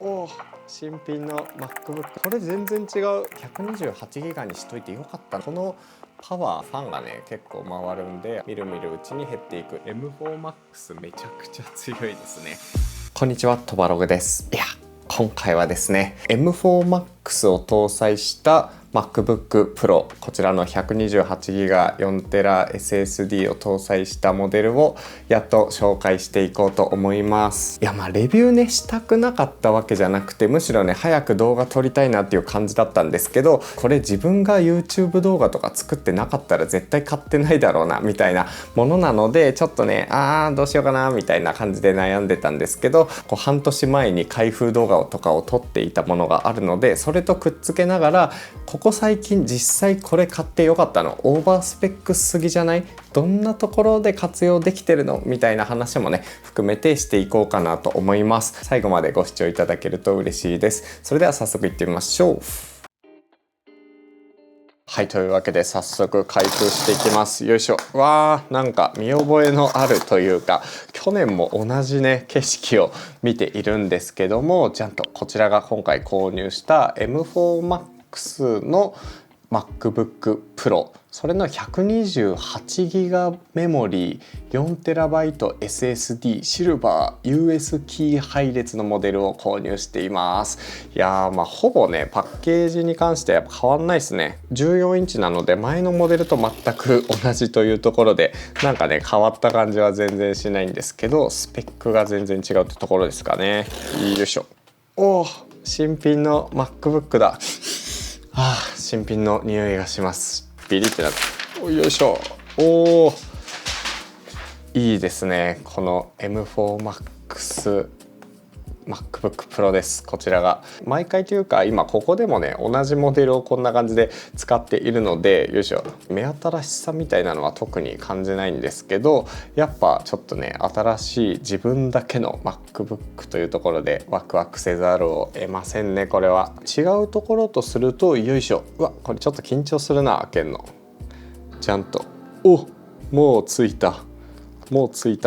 おお、新品の MacBook。 これ全然違う。128ギガにしといてよかった。このパワーファンがね結構回るんで、みるみるうちに減っていく。 M4Max めちゃくちゃ強いですね。こんにちは、トバログです。いや、今回はですね M4Max を搭載した MacBook Pro、 こちらの 128GB 4TB SSD を搭載したモデルをやっと紹介していこうと思います。いや、レビューねしたくなかったわけじゃなくて、むしろね早く動画撮りたいなっていう感じだったんですけど、これ自分が YouTube 動画とか作ってなかったら絶対買ってないだろうなみたいなものなので、ちょっとねどうしようかなみたいな感じで悩んでたんですけど、半年前に開封動画とかを撮っていたものがあるので、それとくっつけながら、ここ最近実際これ買ってよかったの？オーバースペックすぎじゃない？どんなところで活用できてるの？みたいな話もね含めてしていこうかなと思います。最後までご視聴いただけると嬉しいです。それでは早速いってみましょう。はい、というわけで早速開封していきます。よいしょ。わー、なんか見覚えのあるというか、去年も同じね景色を見ているんですけども、ちゃんとこちらが今回購入した M4Max の MacBook Pro、 それの 128GB メモリー 4TB SSD シルバー US キー配列のモデルを購入しています。いやー、ほぼねパッケージに関してはやっぱ変わんないですね。14インチなので前のモデルと全く同じというところで、なんかね変わった感じは全然しないんですけど、スペックが全然違うってところですかね。よいしょ。おー、新品の MacBook だ。新品の匂いがします。ビリってなって、よいしょ。おー、いいですね。この M4Max MacBook Pro です。こちらが毎回というか、今ここでもね同じモデルをこんな感じで使っているので、よいしょ、目新しさみたいなのは特に感じないんですけど、やっぱちょっとね新しい自分だけの MacBook というところでワクワクせざるを得ませんね。これは違うところとすると、よいしょ、うわ、これちょっと緊張するな、開けんの。ちゃんと、もうついた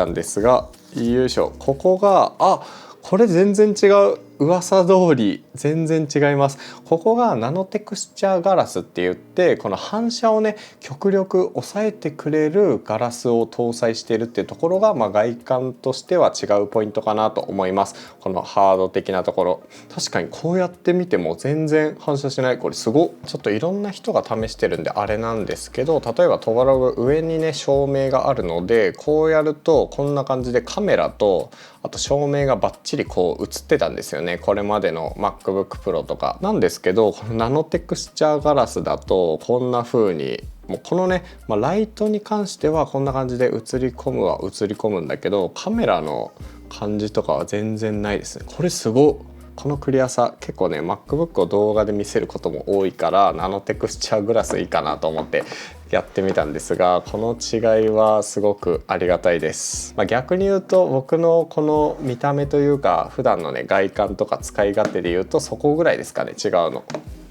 んですが、よいしょ、ここがこれ全然違う。噂通り全然違います。ここがナノテクスチャーガラスって言って、この反射をね極力抑えてくれるガラスを搭載しているっていうところが、外観としては違うポイントかなと思います。このハード的なところ、確かにこうやって見ても全然反射しない。これすごっ。ちょっといろんな人が試してるんであれなんですけど、例えばトバログ上にね照明があるので、こうやるとこんな感じでカメラとあと照明がバッチリこう映ってたんですよね、これまでの MacBook Pro とかなんですけど、このナノテクスチャーガラスだとこんな風に、もうこのね、ライトに関してはこんな感じで映り込むんだけど、カメラの感じとかは全然ないですね。これすごっ。このクリアさ、結構ね MacBook を動画で見せることも多いから、ナノテクスチャーグラスいいかなと思ってやってみたんですが、この違いはすごくありがたいです。逆に言うと僕のこの見た目というか普段のね外観とか使い勝手で言うとそこぐらいですかね、違うの。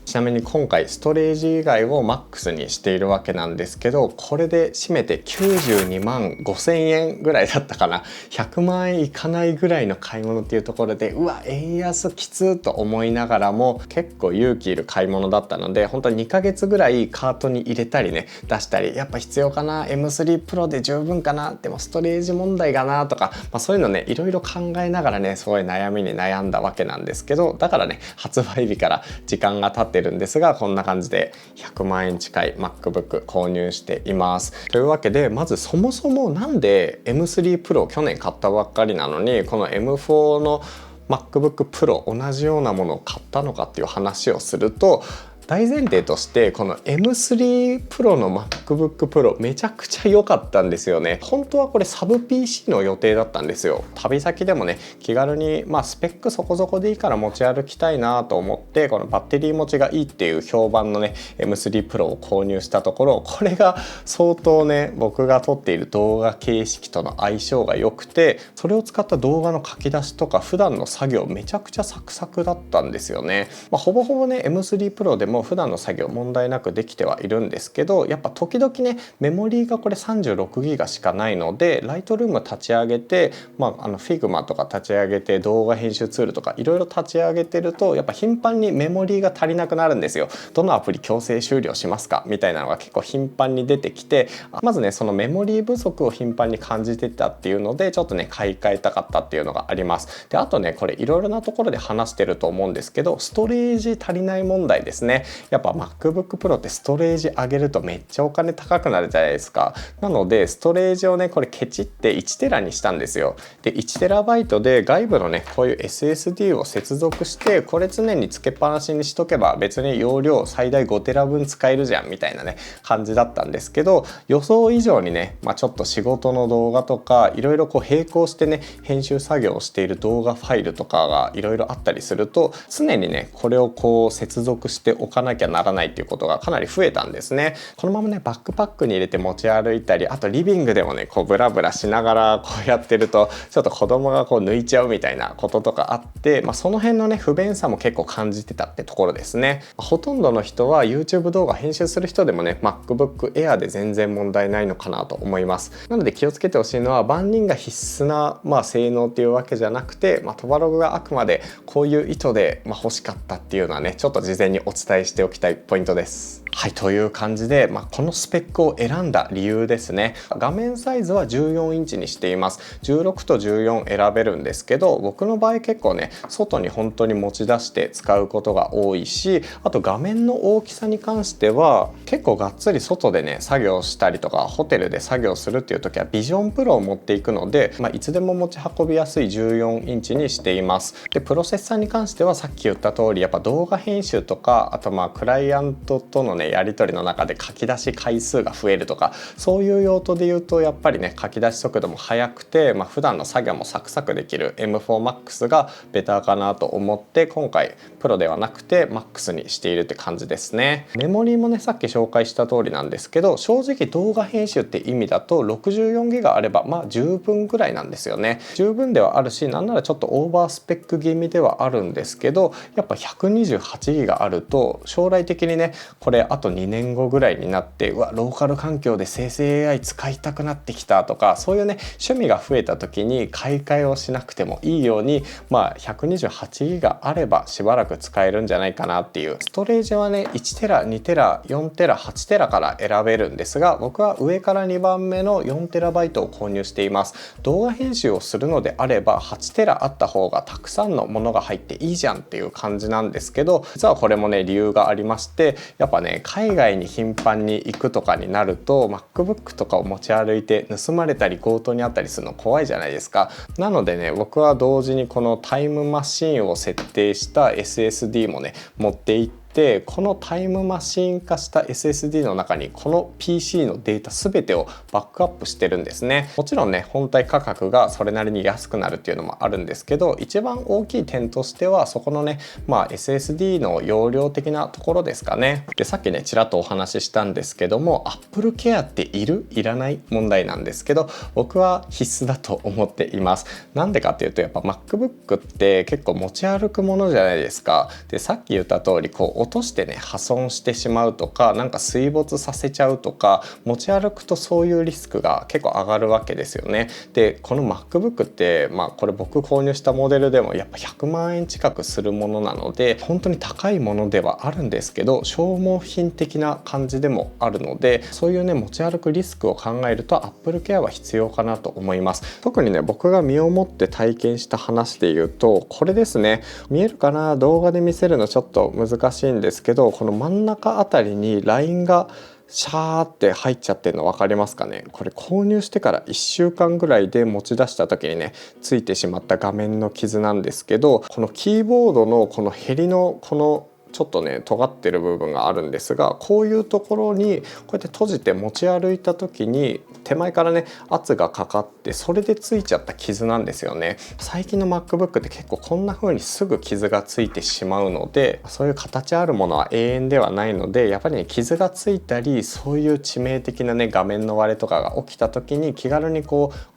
ちなみに今回ストレージ以外をマックスにしているわけなんですけど、これで締めて92万5,000円ぐらいだったかな。100万円いかないぐらいの買い物っていうところで、うわ円安きつと思いながらも結構勇気いる買い物だったので、本当に2ヶ月ぐらいカートに入れたりね出したり、やっぱ必要かな、 M3 Pro で十分かな、でもストレージ問題かなとか、そういうのねいろいろ考えながらねすごい悩みに悩んだわけなんですけど、だからね発売日から時間が経ってるんですが、こんな感じで100万円近い MacBook 購入しています。というわけで、まずそもそもなんで M3 Pro 去年買ったばっかりなのにこの M4 の MacBook Pro 同じようなものを買ったのかっていう話をすると、大前提としてこの M3 Pro の MacBook Pro めちゃくちゃ良かったんですよね。本当はこれサブ PC の予定だったんですよ。旅先でもね気軽にスペックそこそこでいいから持ち歩きたいなと思って、このバッテリー持ちがいいっていう評判のね M3 Pro を購入したところ、これが相当ね僕が撮っている動画形式との相性が良くて、それを使った動画の書き出しとか普段の作業めちゃくちゃサクサクだったんですよね。ほぼほぼね M3 Pro でもも普段の作業問題なくできてはいるんですけど、やっぱ時々ねメモリーがこれ36ギガしかないので、ライトルーム立ち上げて、Figma とか立ち上げて、動画編集ツールとかいろいろ立ち上げてるとやっぱ頻繁にメモリーが足りなくなるんですよ。どのアプリ強制終了しますかみたいなのが結構頻繁に出てきて、まずねそのメモリー不足を頻繁に感じてたっていうので、ちょっとね買い替えたかったっていうのがあります。であとねこれいろいろなところで話してると思うんですけど、ストレージ足りない問題ですね。やっぱ MacBook Pro ってストレージ上げるとめっちゃお金高くなるじゃないですか。なのでストレージをねこれケチって1テラにしたんですよ。で1テラバイトで外部のねこういう SSD を接続して、これ常につけっぱなしにしとけば別に容量最大5テラ分使えるじゃんみたいなね感じだったんですけど、予想以上にね、ちょっと仕事の動画とかいろいろ並行してね編集作業をしている動画ファイルとかがいろいろあったりすると、常にねこれを接続しておかなきゃならないっていうことがかなり増えたんですね。このままねバックパックに入れて持ち歩いたり、あとリビングでもねブラブラしながらやってるとちょっと子供が抜いちゃうみたいなこととかあって、その辺のね不便さも結構感じてたってところですね。ほとんどの人は YouTube 動画編集する人でもね MacBook Air で全然問題ないのかなと思います。なので気をつけてほしいのは、万人が必須な、性能っていうわけじゃなくて、トバログがあくまでこういう意図で、欲しかったっていうのはねちょっと事前にお伝えしておきたいポイントです。はい、という感じで、このスペックを選んだ理由ですね。画面サイズは14インチにしています。16と14選べるんですけど、僕の場合結構ね外に本当に持ち出して使うことが多いし、あと画面の大きさに関しては結構がっつり外でね作業したりとか、ホテルで作業するっていう時はビジョンプロを持っていくので、いつでも持ち運びやすい14インチにしています。でプロセッサーに関してはさっき言った通り、やっぱ動画編集とか、あとクライアントとのやり取りの中で書き出し回数が増えるとか、そういう用途で言うとやっぱりね書き出し速度も速くて、普段の作業もサクサクできる M4Max がベターかなと思って、今回プロではなくて Max にしているって感じですね。メモリーもねさっき紹介した通りなんですけど、正直動画編集って意味だと64ギガあれば十分ぐらいなんですよね。十分ではあるし、なんならちょっとオーバースペック気味ではあるんですけど、やっぱ128ギガあると将来的にねこれあと2年後ぐらいになって、ローカル環境で生成 AI 使いたくなってきたとか、そういうね趣味が増えた時に買い替えをしなくてもいいように、128ギガあればしばらく使えるんじゃないかなっていう。ストレージはね1テラ2テラ4テラ8テラから選べるんですが、僕は上から2番目の4テラバイトを購入しています。動画編集をするのであれば8テラあった方がたくさんのものが入っていいじゃんっていう感じなんですけど、実はこれもね理由がありまして、やっぱね海外に頻繁に行くとかになると MacBook とかを持ち歩いて盗まれたり強盗にあったりするの怖いじゃないですか。なのでね僕は同時にこのタイムマシンを設定した SSD もね持っていって、このタイムマシン化した SSD の中にこの PC のデータ全てをバックアップしてるんですね。もちろんね本体価格がそれなりに安くなるっていうのもあるんですけど、一番大きい点としてはそこのねSSD の容量的なところですかね。でさっきねちらっとお話ししたんですけども、 Apple Care っているいらない問題なんですけど、僕は必須だと思っています。なんでかっていうと、やっぱ MacBook って結構持ち歩くものじゃないですか。でさっき言った通り落としてね破損してしまうとか、なんか水没させちゃうとか、持ち歩くとそういうリスクが結構上がるわけですよね。でこの MacBook ってこれ僕購入したモデルでもやっぱ100万円近くするものなので、本当に高いものではあるんですけど消耗品的な感じでもあるので、そういうね持ち歩くリスクを考えると Apple Care は必要かなと思います。特にね僕が身をもって体験した話で言うとこれですね。見えるかな、動画で見せるのちょっと難しいんですけど、この真ん中あたりにラインがシャーって入っちゃってるの分かりますかね。これ購入してから1週間ぐらいで持ち出した時にねついてしまった画面の傷なんですけど、このキーボードのこのヘリのこのちょっとね尖ってる部分があるんですが、こういうところにこうやって閉じて持ち歩いた時に手前からね圧がかかって、それでついちゃった傷なんですよね。最近の MacBook って結構こんな風にすぐ傷がついてしまうので、そういう形あるものは永遠ではないので、やっぱりね傷がついたりそういう致命的なね画面の割れとかが起きた時に気軽に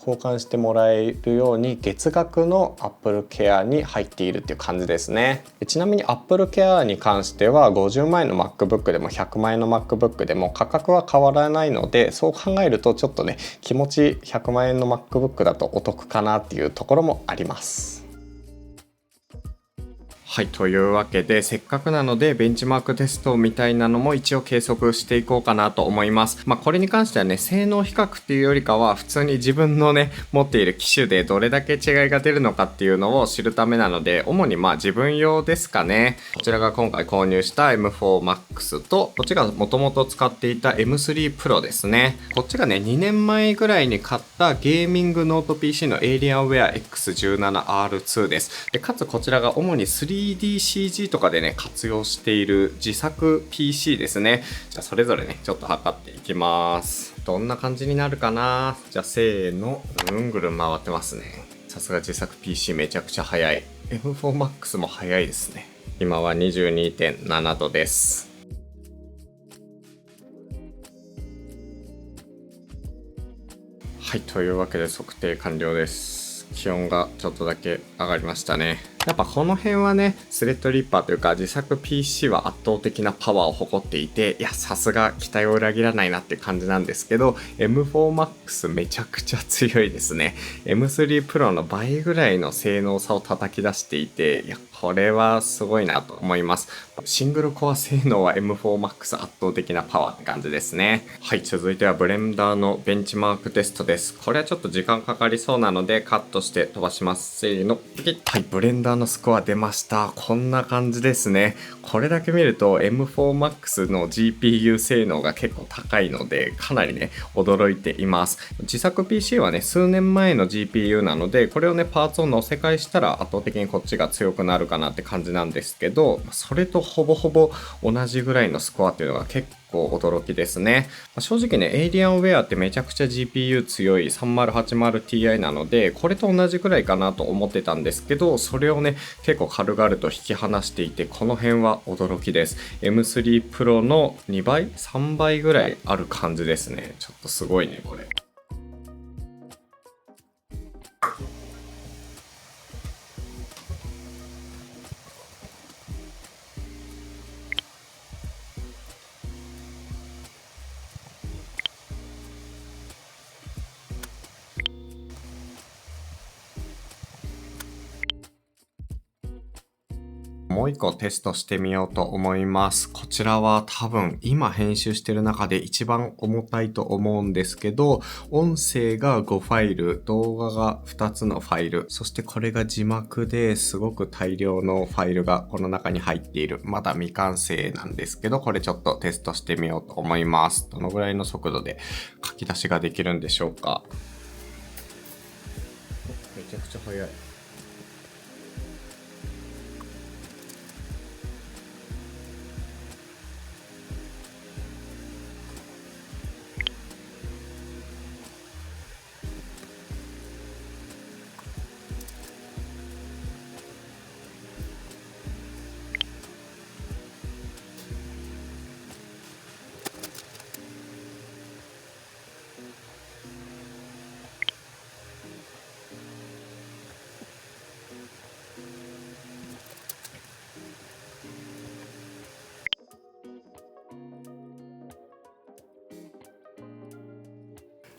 交換してもらえるように月額の Apple Care に入っているっていう感じですね。ちなみに Apple Care に関しては50万円の MacBook でも100万円の MacBook でも価格は変わらないので、そう考えるとちょっとね気持ち100万円の MacBook だとお得かなっていうところもあります。はい、というわけでせっかくなのでベンチマークテストみたいなのも一応計測していこうかなと思います。これに関してはね性能比較っていうよりかは普通に自分のね持っている機種でどれだけ違いが出るのかっていうのを知るためなので、主に自分用ですかね。こちらが今回購入した M4Max とこっちがもともと使っていた M3 Pro ですね。こっちがね2年前ぐらいに買ったゲーミングノート PC の Alienware X17R2 です。でかつこちらが主に 3DCG とかでね活用している自作 PC ですね。じゃあそれぞれねちょっと測っていきます。どんな感じになるかな。じゃあせーの、ぐるんぐるん回ってますね。さすが自作 PC めちゃくちゃ速い。 M4Max も速いですね。今は 22.7 度です。はい、というわけで測定完了です。気温がちょっとだけ上がりましたね。やっぱこの辺はねスレッドリッパーというか自作 PC は圧倒的なパワーを誇っていて、いやさすが期待を裏切らないなっていう感じなんですけど、 M4Max めちゃくちゃ強いですね。 M3 Pro の倍ぐらいの性能差を叩き出していて、いやこれはすごいなと思います。シングルコア性能は M4Max 圧倒的なパワーって感じですね。はい、続いてはブレンダーのベンチマークテストです。これはちょっと時間かかりそうなのでカットして飛ばします。せーの。はい、ブレンダーのスコア出ました。こんな感じですね。これだけ見ると M4Max の GPU 性能が結構高いのでかなりね驚いています。自作 PC はね数年前の GPU なので、これをねパーツを乗せ替えしたら圧倒的にこっちが強くなるかなって感じなんですけど、それとほぼほぼ同じぐらいのスコアっていうのが結構驚きですね。正直ね Alienware ってめちゃくちゃ GPU 強い 3080Ti なので、これと同じぐらいかなと思ってたんですけど、それをね結構軽々と引き離していて、この辺は驚きです。 M3 Pro の2倍3倍ぐらいある感じですね。ちょっとすごいねこれ。もう一個テストしてみようと思います。こちらは多分今編集してる中で一番重たいと思うんですけど、音声が5ファイル、動画が2つのファイル、そしてこれが字幕ですごく大量のファイルがこの中に入っている。まだ未完成なんですけど、これちょっとテストしてみようと思います。どのぐらいの速度で書き出しができるんでしょうか。めちゃくちゃ速い。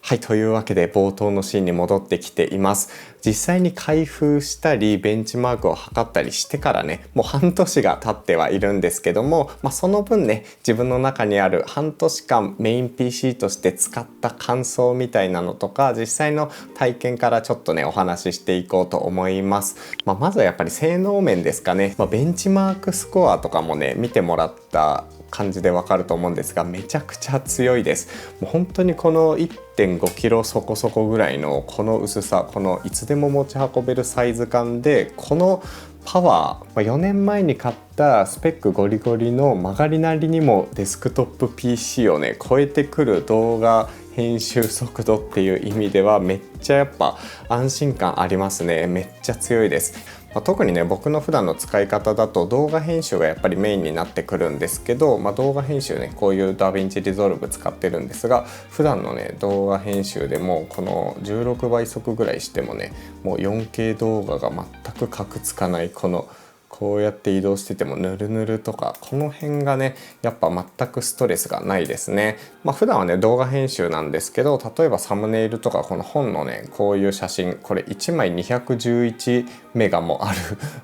はい、というわけで冒頭のシーンに戻ってきています。実際に開封したりベンチマークを測ったりしてからね、もう半年が経ってはいるんですけども、その分ね自分の中にある半年間メイン PC として使った感想みたいなのとか、実際の体験からちょっとねお話ししていこうと思います。まずはやっぱり性能面ですかね。ベンチマークスコアとかもね見てもらった感じでわかると思うんですが、めちゃくちゃ強いです。もう本当にこの1.5 キロそこそこぐらいのこの薄さ、このいつでも持ち運べるサイズ感で、このパワー、4年前に買ったスペックゴリゴリの曲がりなりにもデスクトップ PC をね超えてくる動画編集速度っていう意味ではめっちゃやっぱ安心感ありますね。めっちゃ強いです。特にね僕の普段の使い方だと動画編集がやっぱりメインになってくるんですけど、動画編集ねこういうダヴィンチリゾルブ使ってるんですが、普段のね動画編集でもこの16倍速ぐらいしてもねもう 4K 動画が全くカクつかない、こうやって移動しててもヌルヌルとか、この辺がねやっぱ全くストレスがないですね。普段はね動画編集なんですけど、例えばサムネイルとかこの本のねこういう写真、これ1枚211メガもある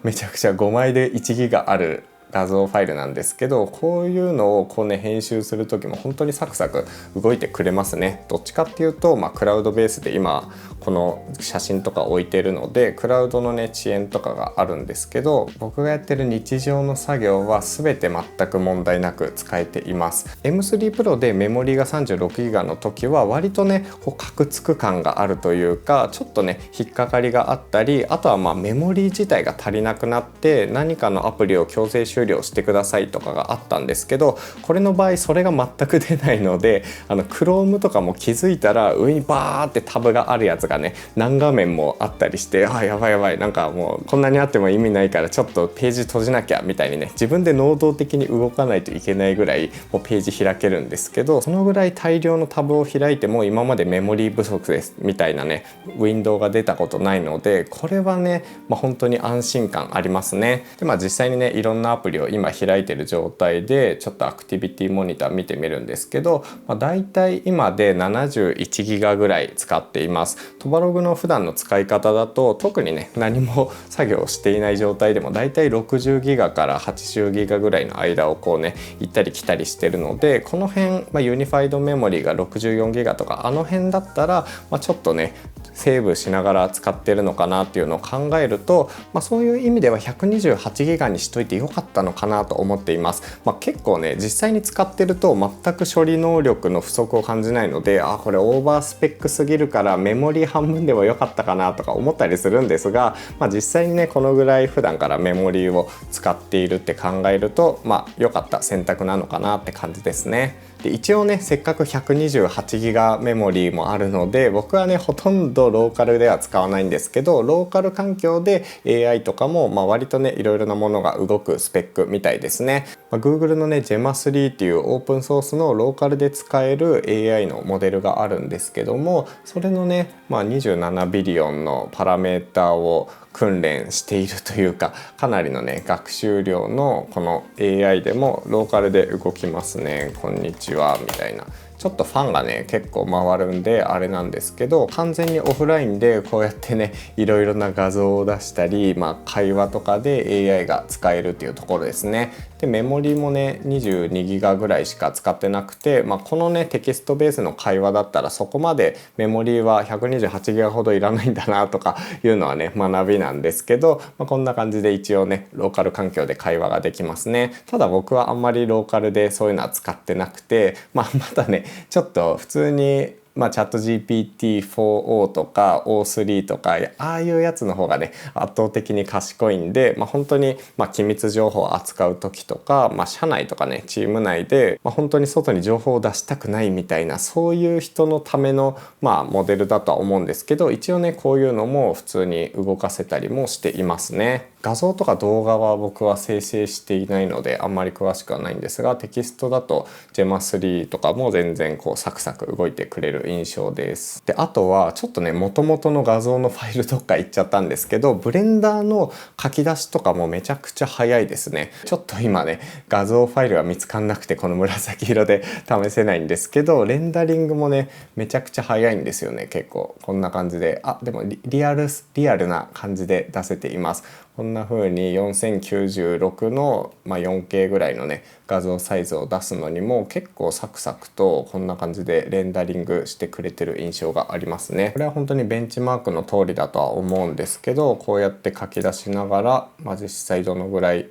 めちゃくちゃ5枚で1ギガある画像ファイルなんですけど、こういうのをこうね編集する時も本当にサクサク動いてくれますね。どっちかっていうと、クラウドベースで今この写真とか置いてるのでクラウドのね遅延とかがあるんですけど、僕がやってる日常の作業は全て全く問題なく使えています。 M3 Pro でメモリが 36GB の時は割とねカクつく感があるというか、ちょっとね引っかかりがあったり、あとはメモリ自体が足りなくなって何かのアプリを強制終了してくださいとかがあったんですけど、これの場合それが全く出ないので、Chrome とかも気づいたら上にバーってタブがあるやつがね何画面もあったりして、やばいやばい、なんかもうこんなにあっても意味ないからちょっとページ閉じなきゃみたいにね自分で能動的に動かないといけないぐらいもうページ開けるんですけど、そのぐらい大量のタブを開いても今までメモリー不足ですみたいなねウィンドウが出たことないので、これはね、本当に安心感ありますね。で実際にねいろんなアプリを今開いてる状態でちょっとアクティビティモニター見てみるんですけど、だいたい今で71ギガぐらい使っています。トバログの普段の使い方だと特にね何も作業していない状態でもだいたい60ギガから80ギガぐらいの間をこうね行ったり来たりしてるので、この辺、ユニファイドメモリが64ギガとかあの辺だったら、ちょっとねセーブしながら使ってるのかなっていうのを考えると、そういう意味では128ギガにしといてよかったのかなと思っています。結構ね実際に使ってると全く処理能力の不足を感じないので、これオーバースペックすぎるからメモリ半分でもよかったかなとか思ったりするんですが、実際にねこのぐらい普段からメモリを使っているって考えると良かった選択なのかなって感じですね。で一応ねせっかく128ギガメモリーもあるので、僕はねほとんどローカルでは使わないんですけど、ローカル環境で AI とかも割とねいろいろなものが動くスペックみたいですね。Google のね Gemma3 っていうオープンソースのローカルで使える AI のモデルがあるんですけども、それのね、27ビリオンのパラメータを訓練しているというか、かなりのね学習量のこの AI でもローカルで動きますね。こんにちはみたいな、ちょっとファンがね結構回るんであれなんですけど、完全にオフラインでこうやってねいろいろな画像を出したり、会話とかで AI が使えるっていうところですね。でメモリもね22ギガぐらいしか使ってなくて、このねテキストベースの会話だったらそこまでメモリは128ギガほどいらないんだなとかいうのはね学びなんですけど、こんな感じで一応ねローカル環境で会話ができますね。ただ僕はあんまりローカルでそういうのは使ってなくて、まだねちょっと普通にチャット GPT-4o とか O3 とかああいうやつの方がね圧倒的に賢いんで、本当に機密情報を扱う時とか、社内とかねチーム内で、本当に外に情報を出したくないみたいなそういう人のためのモデルだとは思うんですけど、一応ねこういうのも普通に動かせたりもしていますね。画像とか動画は僕は生成していないのであんまり詳しくはないんですが、テキストだと Gemma3 とかも全然こうサクサク動いてくれる印象です。であとはちょっとね元々の画像のファイルどっか行っちゃったんですけど、ブレンダーの書き出しとかもめちゃくちゃ早いですね。ちょっと今ね画像ファイルが見つかんなくてこの紫色で試せないんですけど、レンダリングもねめちゃくちゃ早いんですよね。結構こんな感じででもリアルな感じで出せています。こんな風に4096の、4K ぐらいのね画像サイズを出すのにも結構サクサクとこんな感じでレンダリングしてくれてる印象がありますね。これは本当にベンチマークの通りだとは思うんですけど、こうやって書き出しながら、実際どのぐらい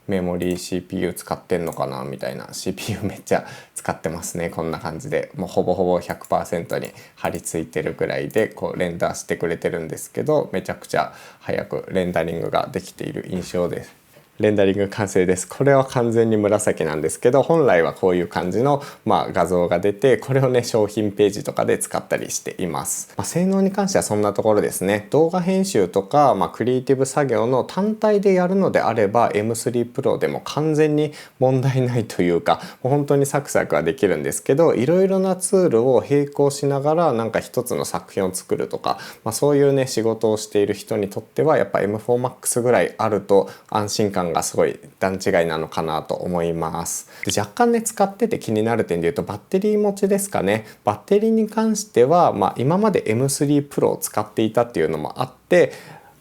メモリー CPU 使ってんのかなみたいな、 CPU めっちゃ使ってますね。こんな感じでもうほぼほぼ 100% に張り付いてるぐらいでこうレンダーしてくれてるんですけど、めちゃくちゃ早くレンダリングができている印象です。レンダリング完成です。これは完全に紫なんですけど、本来はこういう感じの、画像が出て、これをね商品ページとかで使ったりしています。性能に関してはそんなところですね。動画編集とか、クリエイティブ作業の単体でやるのであれば M3 Pro でも完全に問題ないというか、もう本当にサクサクはできるんですけど、いろいろなツールを並行しながらなんか一つの作品を作るとか、そういうね仕事をしている人にとってはやっぱ M4Max ぐらいあると安心感がすごい段違いなのかなと思います。で、若干ね使ってて気になる点で言うとバッテリー持ちですかね。バッテリーに関しては、今まで M3 Pro を使っていたっていうのもあって、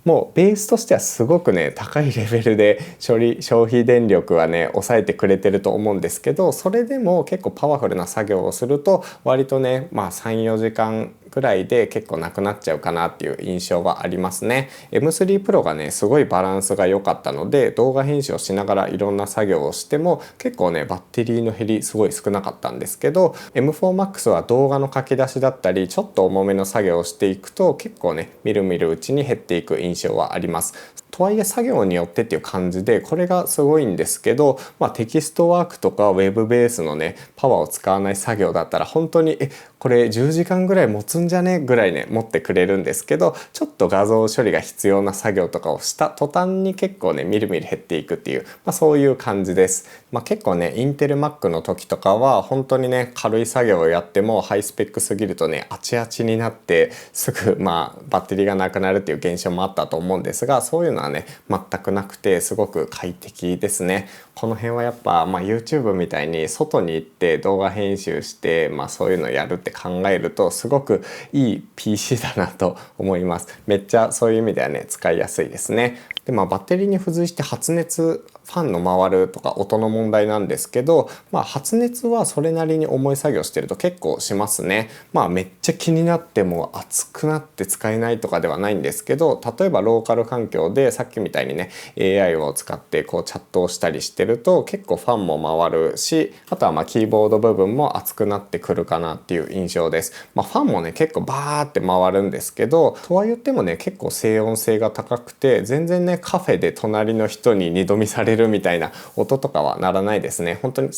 もうベースとしてはすごくね高いレベルで消費電力はね抑えてくれてると思うんですけど、それでも結構パワフルな作業をすると割とね3、4時間ぐらいで結構なくなっちゃうかなっていう印象はありますね。M3 Pro がねすごいバランスが良かったので、動画編集をしながらいろんな作業をしても結構ねバッテリーの減りすごい少なかったんですけど、 M4Max は動画の書き出しだったりちょっと重めの作業をしていくと結構ねみるみるうちに減っていく印象はあります。とはいえ作業によってっていう感じでこれがすごいんですけど、テキストワークとかウェブベースのねパワーを使わない作業だったら本当にこれ10時間ぐらい持つんじゃねぐらいね持ってくれるんですけど、ちょっと画像処理が必要な作業とかをした途端に結構ねみるみる減っていくっていう、そういう感じです。結構ねインテル Mac の時とかは本当にね軽い作業をやってもハイスペックすぎるとねあちあちになってすぐバッテリーがなくなるっていう現象もあったと思うんですが、そういうのはね全くなくてすごく快適ですね。この辺はやっぱ、YouTube みたいに外に行って動画編集して、そういうのやるって考えるとすごくいい PC だなと思います。めっちゃそういう意味ではね使いやすいですね。で、バッテリーに付随して発熱ファンの回るとか音の問題なんですけど、発熱はそれなりに重い作業してると結構しますね。めっちゃ気になっても熱くなって使えないとかではないんですけど、例えばローカル環境でさっきみたいにね AI を使ってこうチャットをしたりしてると結構ファンも回るし、あとはキーボード部分も熱くなってくるかなっていう印象です。ファンもね結構バーって回るんですけど、とは言ってもね結構静音性が高くて全然ねカフェで隣の人に二度見されるみたいな音とかはならないですね。本当に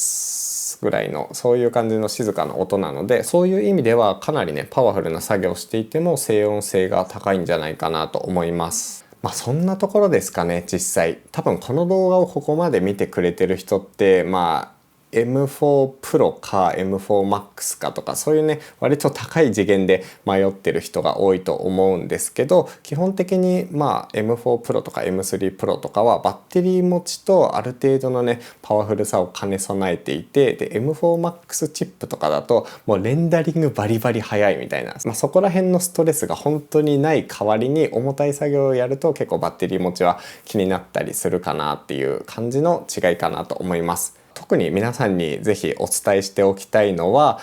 ぐらいのそういう感じの静かな音なので、そういう意味ではかなりねパワフルな作業をしていても静音性が高いんじゃないかなと思います。そんなところですかね。実際多分この動画をここまで見てくれてる人ってM4 Pro か M4 Max かとかそういうね割と高い次元で迷ってる人が多いと思うんですけど、基本的にM4 Pro とか M3 Pro とかはバッテリー持ちとある程度のねパワフルさを兼ね備えていて、で M4 Max チップとかだともうレンダリングバリバリ早いみたいな、そこら辺のストレスが本当にない代わりに重たい作業をやると結構バッテリー持ちは気になったりするかなっていう感じの違いかなと思います。特に皆さんにぜひお伝えしておきたいのは、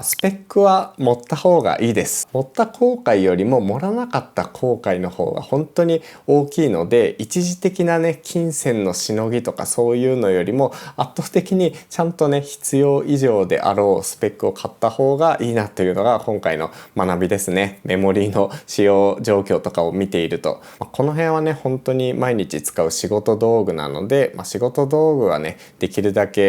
スペックは盛った方がいいです。盛った後悔よりも盛らなかった後悔の方が本当に大きいので、一時的なね金銭のしのぎとかそういうのよりも圧倒的にちゃんとね必要以上であろうスペックを買った方がいいなというのが今回の学びですね。メモリーの使用状況とかを見ていると、この辺はね本当に毎日使う仕事道具なので、仕事道具はねできるだけ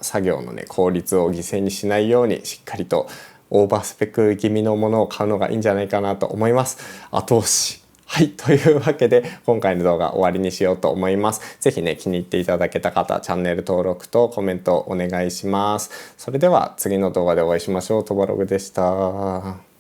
作業のね効率を犠牲にしないようにしっかりとオーバースペック気味のものを買うのがいいんじゃないかなと思います。後押し。はい、というわけで今回の動画終わりにしようと思います。ぜひね気に入っていただけた方、チャンネル登録とコメントお願いします。それでは次の動画でお会いしましょう。とばログでした。